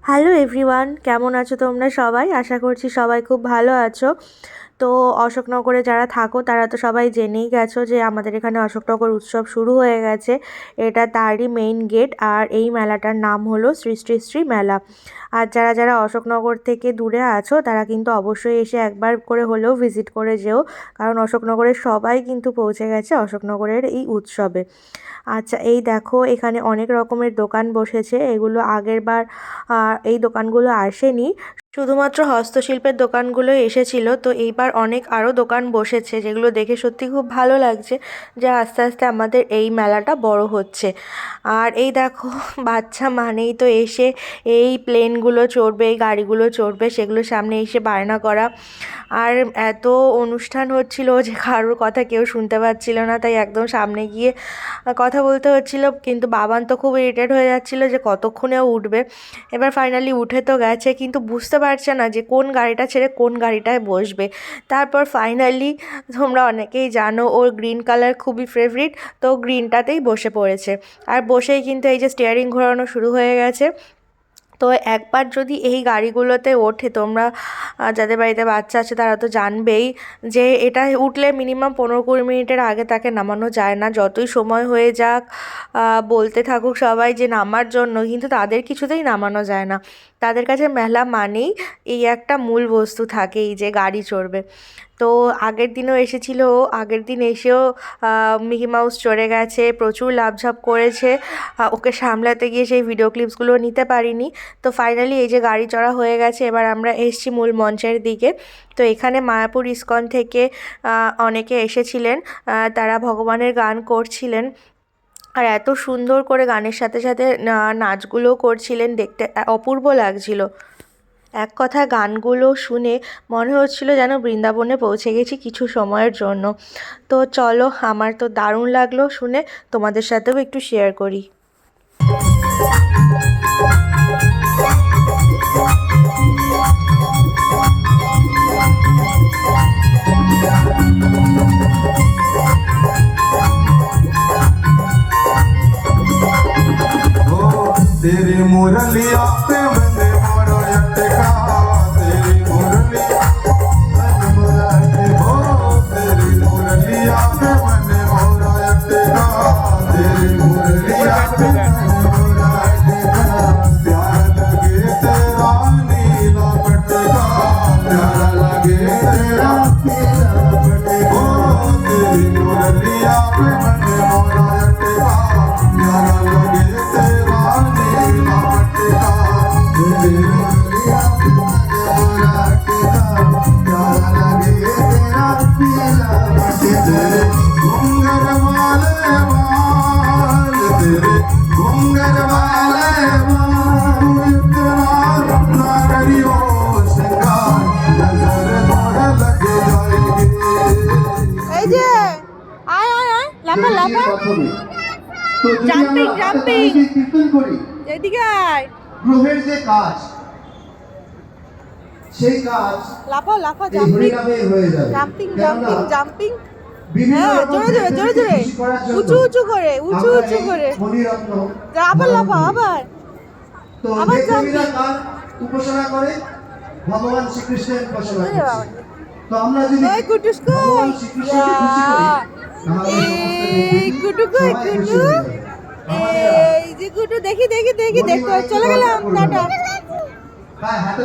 Hello everyone, কেমন আছো তোমরা সবাই? আশা করছি সবাই খুব ভালো আছো। তো অশোকনগরে যারা থাকো তারা তো সবাই জেনেই গেছো যে আমাদের এখানে অশোকনগর উৎসব শুরু হয়ে গেছে। এটা তারই মেইন গেট, আর এই মেলাটার নাম হলো শ্রী শ্রী শ্রী মেলা। আর যারা যারা অশোকনগর থেকে দূরে আছো তারা কিন্তু অবশ্যই এসে একবার করে হলেও ভিজিট করে যেও, কারণ অশোকনগরের সবাই কিন্তু পৌঁছে গেছে অশোকনগরের এই উৎসবে। আচ্ছা, এই দেখো এখানে অনেক রকমের দোকান বসেছে। এগুলো আগের বার এই দোকানগুলো আসেনি, শুধুমাত্র হস্তশিল্পের দোকানগুলোই এসেছিল। তো এইবার অনেক আরও দোকান বসেছে, যেগুলো দেখে সত্যি খুব ভালো লাগছে যে আস্তে আস্তে আমাদের এই মেলাটা বড় হচ্ছে। আর এই দেখো বাচ্চা মানেই তো এসে এই প্লেনগুলো চড়বে, এই গাড়িগুলো চড়বে, সেগুলোর সামনে এসে বায়না করা। আর এত অনুষ্ঠান হচ্ছিল যে কারোর কথা কেউ শুনতে পাচ্ছিল না, তাই একদম সামনে গিয়ে কথা বলতে হচ্ছিল। কিন্তু বাবান তো খুব ইরিটেট হয়ে যাচ্ছিলো যে কতক্ষণে উঠবে। এবার ফাইনালি উঠে তো গেছে, কিন্তু বুঝতে পারছে না যে কোন গাড়িটা ছেড়ে কোন গাড়িটায় বসবে। তারপর ফাইনালি তোমরা অনেকেই জানো ওর গ্রিন কালার খুবই ফেভারিট, তো গ্রিনটাতেই বসে পড়েছে। আর বসেই কিন্তু এই যে স্টিয়ারিং ঘোরানো শুরু হয়ে গেছে। তো একবার যদি এই গাড়িগুলোতে ওঠে, তোমরা যাদের বাড়িতে বাচ্চা আছে তারা তো জানবেই যে এটা উঠলে মিনিমাম 15-20 মিনিটের আগে তাকে নামানো যায় না। যতই সময় হয়ে যাক, বলতে থাকুক সবাই যে নামার জন্য, কিন্তু তাদের কিছুতেই নামানো যায় না। তাদের কাছে মেলা মানেই এই একটা মূল বস্তু থাকে, এই যে গাড়ি চড়বে। তো আগের দিনও এসেছিল, আগের দিন এসেও মিকি মাউস চড়ে গেছে, প্রচুর লাফঝাপ করেছে। ওকে সামলাতে গিয়ে সেই ভিডিও ক্লিপসগুলো নিতে পারিনি। তো ফাইনালি এই যে গাড়ি চড়া হয়ে গেছে, এবার আমরা এসছি মূল মঞ্চের দিকে। তো এখানে মায়াপুর ইস্কন থেকে অনেকে এসেছিলেন, তারা ভগবানের গান করছিলেন। আর এত সুন্দর করে গানের সাথে সাথে নাচগুলোও করছিলেন, দেখতে অপূর্ব লাগছিল। এক কথায় গানগুলো শুনে মনে হচ্ছিল যেন বৃন্দাবনে পৌঁছে গেছি কিছু সময়ের জন্য। তো চলো, আমার তো দারুণ লাগলো শুনে, তোমাদের সাথেও একটু শেয়ার করি। तेरी मुरलिया पे बंदे मोरो यटका, तेरी मुरलिया हो, तेरी मुरलिया पे बंदे मोरो यटका, तेरी मुरलिया पे मोरो यटका। प्यार लगे तेरा नीला पटका, प्यार लगे तेरा नीला पटका। हो, तेरी मुरलिया पे बंदे मोरो यटका, प्यार लगे तेरा नीला पटका। तेरी मुरलिया पे बंदे मोरो यटका, प्यार लगे तेरा नीला पटका। तेरे घूंघर वाले बाल, तेरे घूंघर वाले बाल, इतना ना करियो श्रृंगार, नजर थोड़ा लग जाएगी। এই যে আয় আয় আয় লাফা লাফা জাম্পিং জাম্পিং কীর্তন করি এদিকে আয় গ্রহের যে কাজ, সেই কাজ লাফা লাফা এই জাম্পিং হরিনামে হয়ে যাবে। জাম্পিং কেননা জাম্পিং জাম্পিং বিভিন্ন হ্যাঁ, রকম জোরে জোরে জোরে জোরে খুশি করার জন্য উঁচু উঁচু করে উঁচু আমরা উঁচু এই করে মণিরত্ন আবার ধারণ লাফা করি। আবার তো আবার দেবদেবীরা jumping। কার উপাসনা করে? ভগবান শ্রীকৃষ্ণের উপাসনা ওরে করে। বাবা তো আমরা যদি ওই কুটুস ভগবান কই শ্রীকৃষ্ণকে খুশি করি, তাহলে সমস্ত এই দেবদেবী কুটু কই সবাই খুশি কুটু হয়ে যাবে। আমাদের এই যে কুটু দেখি দেখি দেখি দেখো চলে গেলাম টাটা হাতে